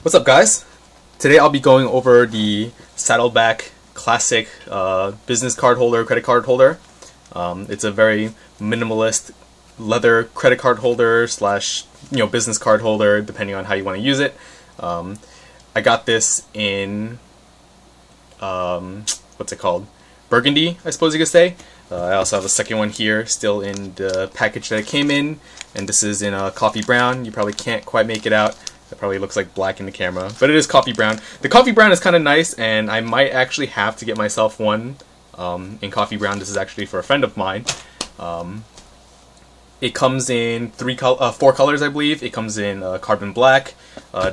What's up, guys? Today I'll be going over the Saddleback Classic business card holder, credit card holder. It's a very minimalist leather credit card holder slash business card holder, depending on how you want to use it. I got this in what's it called? Burgundy, I suppose you could say. I also have a second one here, still in the package that it came in, and this is in a coffee brown. You probably can't quite make it out. It probably looks like black in the camera, but it is coffee brown. The coffee brown is kind of nice, and I might actually have to get myself one in coffee brown. This is actually for a friend of mine. It comes in four colors, I believe. It comes in carbon black,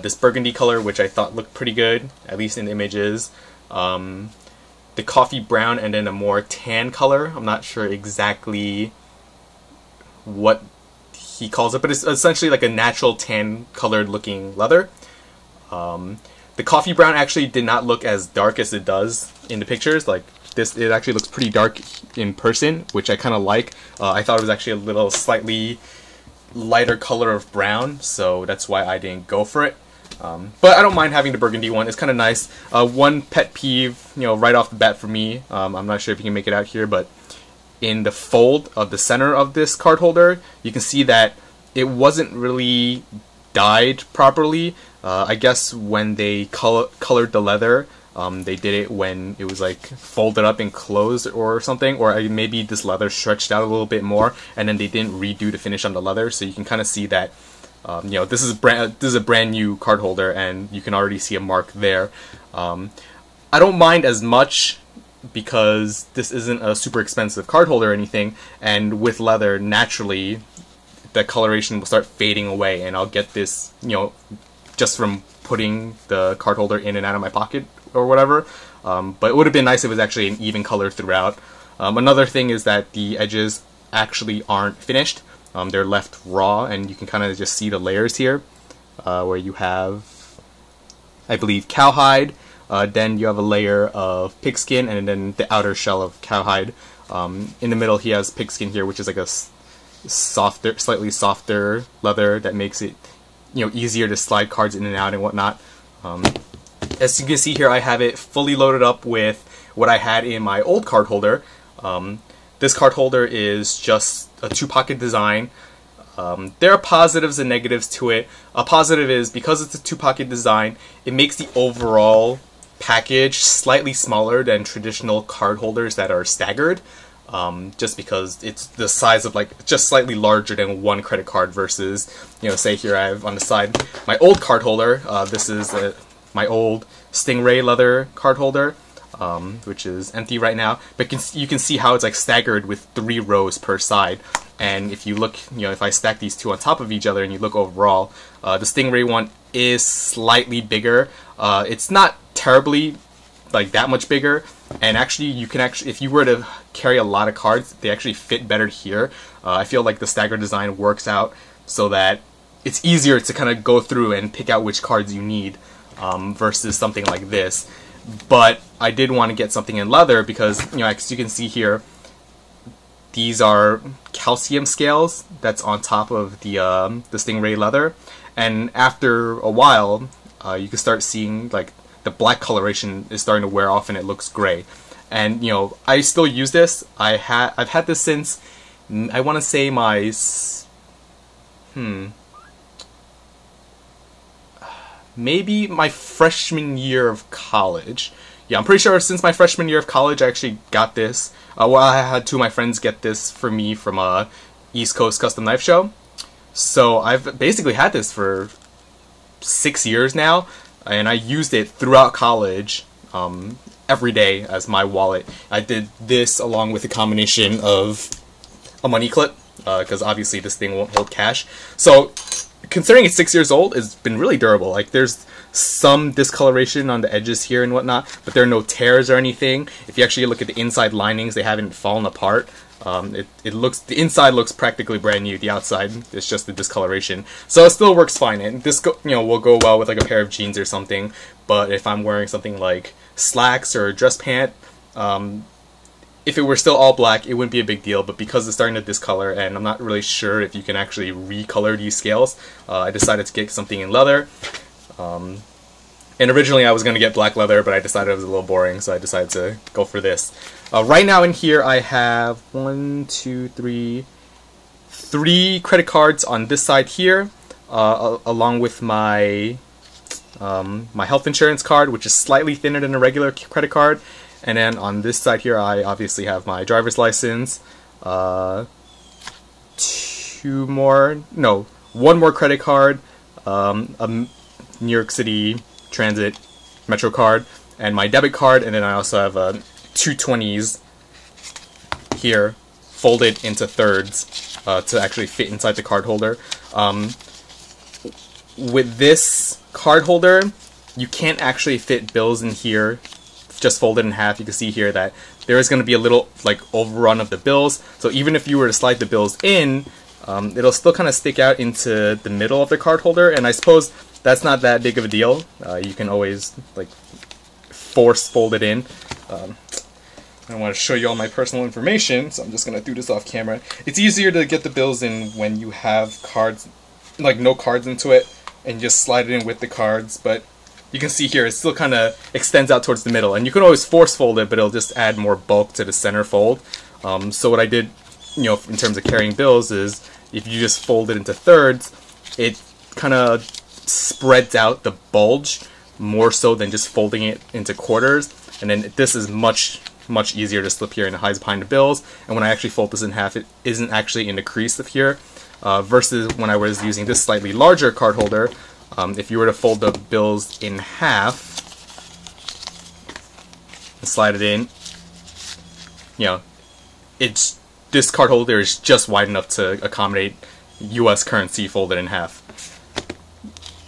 this burgundy color, which I thought looked pretty good, at least in images. The coffee brown, and then a more tan color. I'm not sure exactly what he calls it, but it's essentially like a natural tan colored looking leather. The coffee brown actually did not look as dark as it does in the pictures. Like this, it actually looks pretty dark in person, which I kind of like. I thought it was actually a little slightly lighter color of brown, so that's why I didn't go for it. But I don't mind having the burgundy one. It's kind of nice. One pet peeve, right off the bat for me, I'm not sure if you can make it out here, but in the fold of the center of this card holder, you can see that it wasn't really dyed properly. I guess when they colored the leather, they did it when it was like folded up and closed or something, or maybe this leather stretched out a little bit more, and then they didn't redo the finish on the leather. So you can kind of see that this is a brand new card holder, and you can already see a mark there. I don't mind as much because this isn't a super expensive card holder or anything, and with leather, naturally, the coloration will start fading away, and I'll get this, just from putting the card holder in and out of my pocket or whatever. But it would have been nice if it was actually an even color throughout. Another thing is that the edges actually aren't finished. They're left raw, and you can kind of just see the layers here, where you have, I believe, cowhide. Then you have a layer of pigskin, and then the outer shell of cowhide. In the middle, he has pigskin here, which is like a softer, slightly softer leather that makes it, easier to slide cards in and out and whatnot. As you can see here, I have it fully loaded up with what I had in my old card holder. This card holder is just a two-pocket design. There are positives and negatives to it. A positive is, because it's a two-pocket design, it makes the overall package slightly smaller than traditional card holders that are staggered, just because it's the size of just slightly larger than one credit card versus, say here I have on the side my old card holder. This is my old Stingray leather card holder, which is empty right now, but you can see how it's staggered with 3 rows per side. And if you look, if I stack these two on top of each other and you look overall, the Stingray one is slightly bigger. It's not terribly that much bigger, and actually if you were to carry a lot of cards, they actually fit better here. I feel like the staggered design works out so that it's easier to kind of go through and pick out which cards you need, versus something like this. But I did want to get something in leather because, as you can see here, these are calcium scales that's on top of the Stingray leather, and after a while, you can start seeing the black coloration is starting to wear off and it looks gray. And I still use this. I've had this since, I want to say maybe my freshman year of college. Yeah, I'm pretty sure since my freshman year of college I actually got this. Well, I had 2 of my friends get this for me from a East Coast Custom Knife Show. So I've basically had this for 6 years now, and I used it throughout college, every day as my wallet. I did this along with a combination of a money clip, because obviously this thing won't hold cash. So considering it's 6 years old, it's been really durable. There's some discoloration on the edges here and whatnot, but there are no tears or anything. If you actually look at the inside linings, they haven't fallen apart. The inside looks practically brand new. The outside is just the discoloration, so it still works fine. And this will go well with a pair of jeans or something. But if I'm wearing something like slacks or a dress pant, if it were still all black, it wouldn't be a big deal. But because it's starting to discolor, and I'm not really sure if you can actually recolor these scales, I decided to get something in leather. And originally I was going to get black leather, but I decided it was a little boring, so I decided to go for this. Right now in here I have three credit cards on this side here, along with my my health insurance card, which is slightly thinner than a regular credit card. And then on this side here I obviously have my driver's license, one more credit card, a New York City Transit Metro card, and my debit card, and then I also have two 20s here folded into thirds to actually fit inside the card holder. With this card holder, you can't actually fit bills in here just folded in half. You can see here that there is going to be a little like overrun of the bills, so even if you were to slide the bills in, it'll still kind of stick out into the middle of the card holder, and I suppose that's not that big of a deal. You can always like force fold it in. I want to show you all my personal information, so I'm just going to do this off camera. It's easier to get the bills in when you have cards, like no cards into it, and just slide it in with the cards, but you can see here it still kind of extends out towards the middle, and you can always force fold it, but it'll just add more bulk to the center fold. So what I did, in terms of carrying bills, is if you just fold it into thirds, it kind of spreads out the bulge more so than just folding it into quarters, and then this is much easier to slip here and it hides behind the bills, and when I actually fold this in half, it isn't actually in the crease of here, versus when I was using this slightly larger card holder. If you were to fold the bills in half and slide it in, this card holder is just wide enough to accommodate US currency folded in half.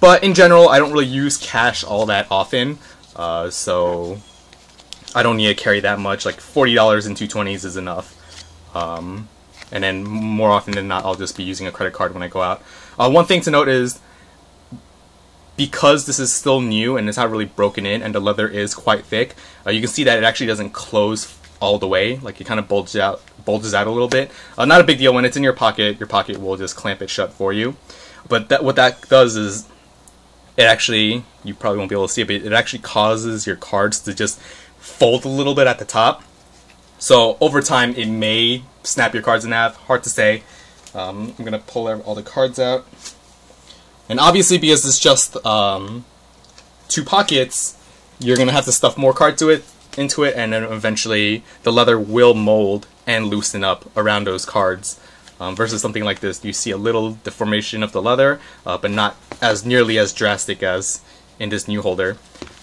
But in general, I don't really use cash all that often, so I don't need to carry that much. Like $40 in 220s is enough. And then more often than not, I'll just be using a credit card when I go out. One thing to note is, because this is still new and it's not really broken in and the leather is quite thick, you can see that it actually doesn't close all the way. Like it kind of bulges out a little bit. Not a big deal. When it's in your pocket will just clamp it shut for you. But what that does is, it actually, you probably won't be able to see it, but it actually causes your cards to just fold a little bit at the top. So over time, it may snap your cards in half. Hard to say. I'm going to pull all the cards out. And obviously, because it's just two pockets, you're going to have to stuff more cards into it, and then eventually the leather will mold and loosen up around those cards. Versus something like this, you see a little deformation of the leather, but not as nearly as drastic as in this new holder.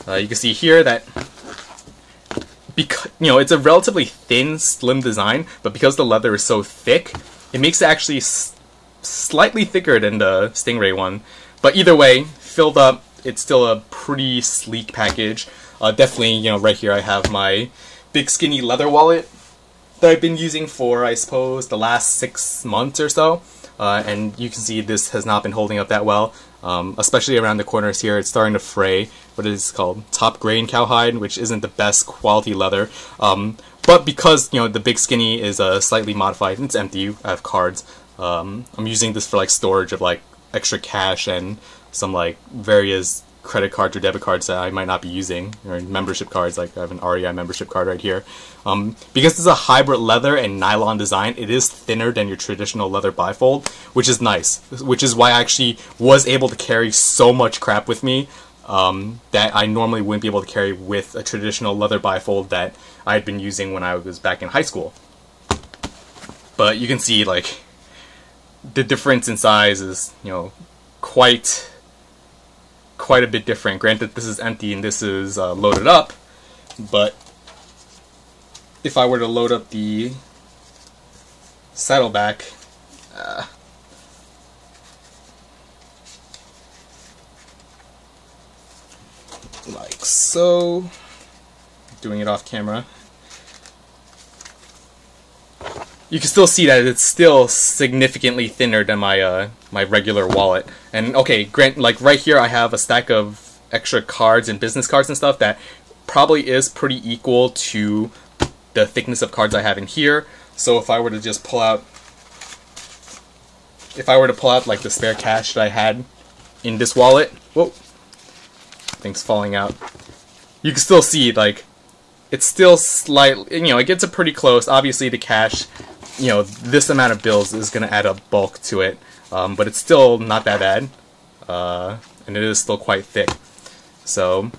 You can see here that because it's a relatively thin, slim design, but because the leather is so thick, it makes it actually slightly thicker than the Stingray one. But either way, filled up, it's still a pretty sleek package. Definitely, right here I have my big skinny leather wallet that I've been using for, I suppose, the last 6 months or so, and you can see this has not been holding up that well, especially around the corners here. It's starting to fray. What is it called? Top grain cowhide, which isn't the best quality leather, but because the big skinny is slightly modified and it's empty, I have cards. I'm using this for like storage of like extra cash and some like various credit cards or debit cards that I might not be using, or membership cards. Like I have an REI membership card right here. Because this is a hybrid leather and nylon design, it is thinner than your traditional leather bifold, which is nice. Which is why I actually was able to carry so much crap with me that I normally wouldn't be able to carry with a traditional leather bifold that I had been using when I was back in high school. But you can see like the difference in size is quite a bit different. Granted, this is empty and this is loaded up, but if I were to load up the Saddleback, like so, doing it off camera, you can still see that it's still significantly thinner than my my regular wallet. And okay, like right here I have a stack of extra cards and business cards and stuff that probably is pretty equal to the thickness of cards I have in here. So if I were to just pull out like the spare cash that I had in this wallet, thing's falling out. You can still see, like, it's still slightly, you know, it gets it pretty close. Obviously the cash, you know, this amount of bills is going to add a bulk to it, but it's still not that bad, and it is still quite thick. So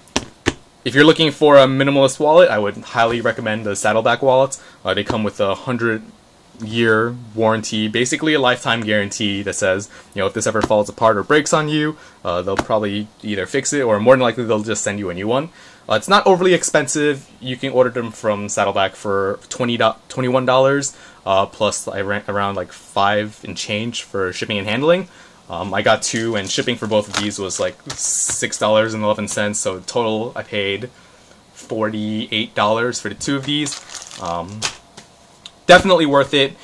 if you're looking for a minimalist wallet, I would highly recommend the Saddleback wallets. They come with a 100-year warranty, basically a lifetime guarantee that says, you know, if this ever falls apart or breaks on you, they'll probably either fix it or more than likely they'll just send you a new one. It's not overly expensive. You can order them from Saddleback for $21, plus around like $5 and change for shipping and handling. I got 2, and shipping for both of these was like $6.11, so total I paid $48 for the 2 of these. Definitely worth it.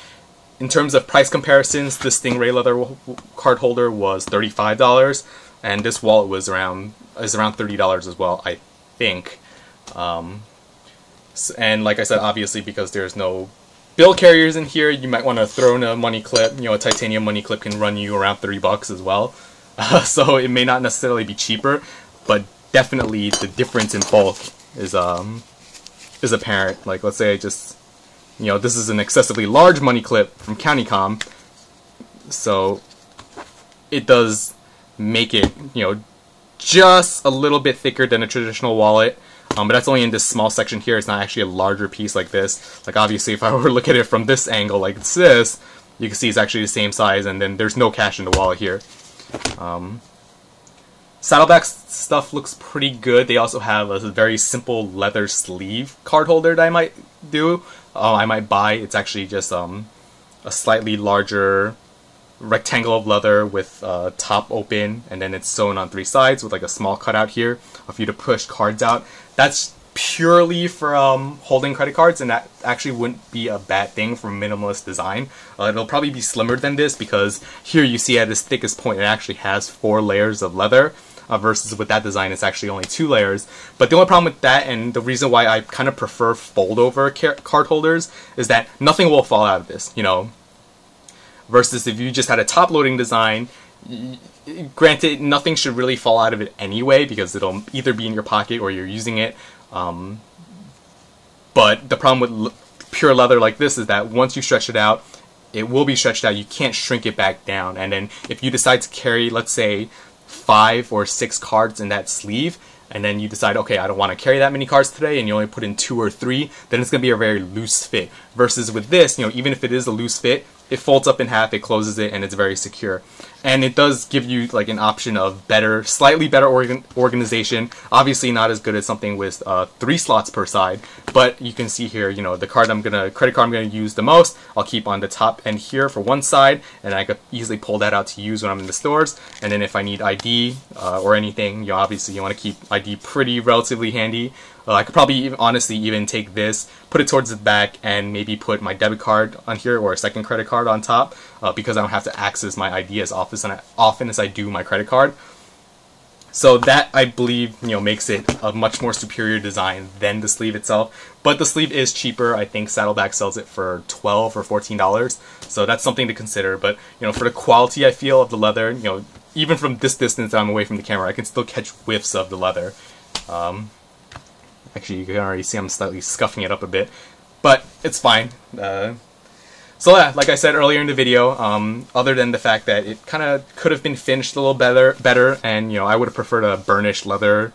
In terms of price comparisons, the Stingray leather card holder was $35, and this wallet was around $30 as well, I think. And like I said, obviously because there's no bill carriers in here, you might want to throw in a money clip. You know, a titanium money clip can run you around $30 as well. So it may not necessarily be cheaper, but definitely the difference in bulk is apparent. Like, let's say I just, you know, this is an excessively large money clip from CountyCom, so it does make it, you know, just a little bit thicker than a traditional wallet. But that's only in this small section here. It's not actually a larger piece like this. Like, obviously, if I were to look at it from this angle like this, you can see it's actually the same size, and then there's no cash in the wallet here. Saddleback's stuff looks pretty good. They also have a very simple leather sleeve card holder that I might buy. It's actually just a slightly larger rectangle of leather with top open, and then it's sewn on 3 sides with like a small cutout here for you to push cards out. That's purely for holding credit cards, and that actually wouldn't be a bad thing for minimalist design. It'll probably be slimmer than this because here you see at its thickest point it actually has 4 layers of leather, versus with that design it's actually only 2 layers. But the only problem with that, and the reason why I kind of prefer fold over card holders, is that nothing will fall out of this, you know. Versus if you just had a top loading design, granted nothing should really fall out of it anyway because it'll either be in your pocket or you're using it. But the problem with pure leather like this is that once you stretch it out, it will be stretched out. You can't shrink it back down. And then if you decide to carry, let's say, 5 or 6 cards in that sleeve, and then you decide, okay, I don't want to carry that many cards today, and you only put in 2 or 3, then it's going to be a very loose fit. Versus with this, you know, even if it is a loose fit, it folds up in half, it closes it, and it's very secure. And it does give you like an option of better, slightly better organization. Obviously not as good as something with 3 slots per side, but you can see here, you know, the credit card I'm gonna use the most, I'll keep on the top end here for one side, and I could easily pull that out to use when I'm in the stores. And then if I need ID or anything, you know, obviously you want to keep ID pretty relatively handy. I could probably honestly even take this, put it towards the back, and maybe put my debit card on here or a second credit card on top, because I don't have to access my ID as often as I do my credit card. So that, I believe, you know, makes it a much more superior design than the sleeve itself. But the sleeve is cheaper. I think Saddleback sells it for $12 or $14. So that's something to consider. But, you know, for the quality I feel of the leather, you know, even from this distance that I'm away from the camera, I can still catch whiffs of the leather. Actually, you can already see I'm slightly scuffing it up a bit, but it's fine. So yeah, like I said earlier in the video, other than the fact that it kind of could have been finished a little better, and you know, I would have preferred a burnished leather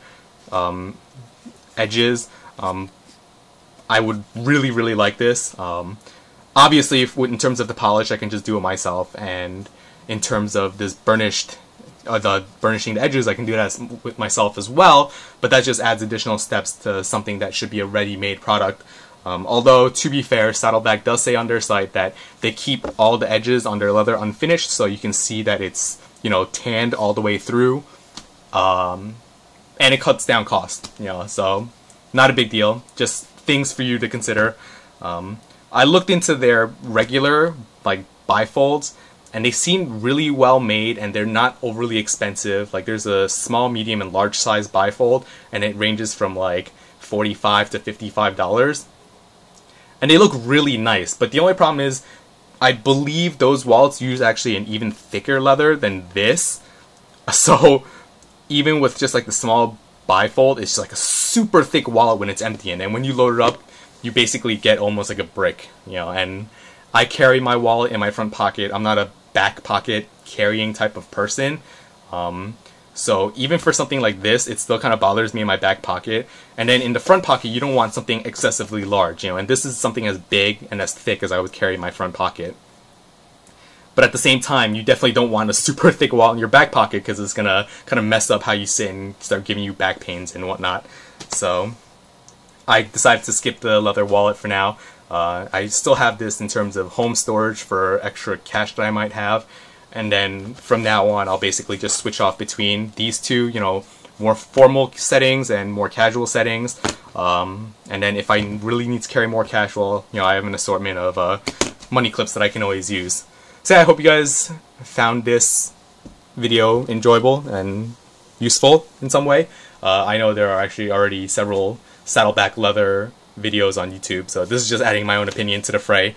edges. I would really like this. Obviously, in terms of the polish, I can just do it myself, and in terms of this burnished. The burnishing the edges, I can do that with myself as well, but that just adds additional steps to something that should be a ready-made product. Although, to be fair, Saddleback does say on their site that they keep all the edges on their leather unfinished, so you can see that it's, you know, tanned all the way through, and it cuts down cost, you know, so not a big deal, just things for you to consider. I looked into their regular, like, bifolds, and they seem really well made, and they're not overly expensive. Like, there's a small, medium, and large size bifold, and it ranges from like $45 to $55. And they look really nice, but the only problem is, I believe those wallets use actually an even thicker leather than this. So even with just like the small bifold, it's like a super thick wallet when it's empty, and then when you load it up, you basically get almost like a brick, you know. And I carry my wallet in my front pocket. I'm not a back pocket carrying type of person. So even for something like this, it still kind of bothers me in my back pocket. And then in the front pocket, you don't want something excessively large, you know, and this is something as big and as thick as I would carry in my front pocket. But at the same time, you definitely don't want a super thick wallet in your back pocket because it's gonna kind of mess up how you sit and start giving you back pains and whatnot. So I decided to skip the leather wallet for now. I still have this in terms of home storage for extra cash that I might have. And then from now on, I'll basically just switch off between these two, you know, more formal settings and more casual settings. And then if I really need to carry more casual, you know, I have an assortment of money clips that I can always use. So yeah, I hope you guys found this video enjoyable and useful in some way. I know there are actually already several Saddleback leather videos on YouTube, so this is just adding my own opinion to the fray.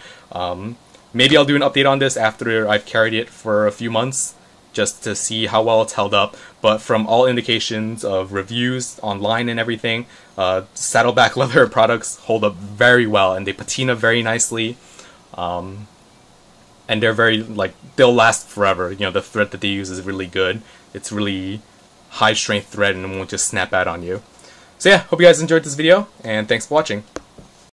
Maybe I'll do an update on this after I've carried it for a few months, just to see how well it's held up. But from all indications of reviews online and everything, Saddleback leather products hold up very well, and they patina very nicely. And they're very, like, they'll last forever. You know, the thread that they use is really good. It's really high strength thread and it won't just snap out on you. So yeah, hope you guys enjoyed this video, and thanks for watching.